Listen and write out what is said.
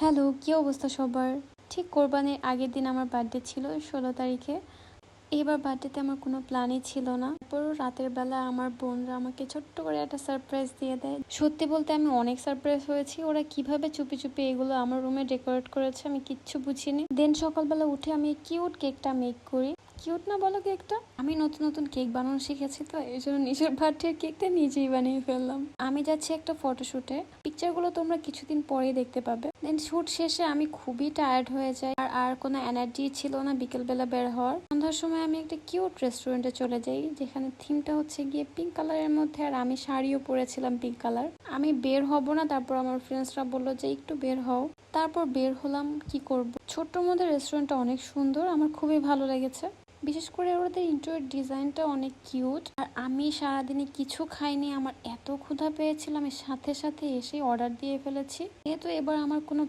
Hello, কি অবস্থা সবার? ঠিক কোরবানির আগের দিন আমার বার্থডে ছিল 16 তারিখে। এবার বার্থডেতে আমার কোনো প্ল্যানই ছিল না। তারপরও রাতের বেলা আমার বোনরা আমাকে ছোট্ট করে একটা সারপ্রাইজ দিয়ে দেয়। সত্যি বলতে আমি অনেক সারপ্রাইজ হয়েছি। ওরা কিভাবে চুপি চুপি এগুলো আমার রুমে ডেকোরেট করেছে আমি কিচ্ছু বুঝিনি। দেন সকালবেলা উঠে আমি কিউট কেকটা মেক করি। কিউট না বলো কেকটা? আমি নতুন নতুন কেক বানানো শিখেছি তো এই জন্য নিজের বার্থডের কেকটা নিজেই বানিয়ে ফেললাম। আমি যাচ্ছি একটা ফটোশুটে। পিকচারগুলো তোমরা কিছুদিন পরেই দেখতে পাবে। দেন শুট শেষে আমি খুবই টায়ার্ড হয়ে যাই আর কোনো এনার্জি ছিল না বিকেলবেলা বের হওয়ার। সন্ধ্যার সময় আমি একটা কিউট রেস্টুরেন্টে চলে যাই যেখানে থিমটা হচ্ছে গিয়ে পিঙ্ক কালারের মধ্যে আর আমি শাড়িও পরেছিলাম পিঙ্ক কালার। আমি বের হব না, তারপর আমার ফ্রেন্ডসরা বললো যে একটু বের হও। তারপর বের হলাম, কি করব। ছোট্টর মধ্যে রেস্টুরেন্টটা অনেক সুন্দর, আমার খুবই ভালো লেগেছে। বিশেষ করে ওদের ইন্টেরিয়র ডিজাইনটা অনেক কিউট। আর আমি সারাদিনে কিছু খাইনি, আমার এত ক্ষুধা পেয়েছিল আমি সাথে সাথে এসে অর্ডার দিয়ে ফেলেছি। যেহেতু এবার আমার কোনো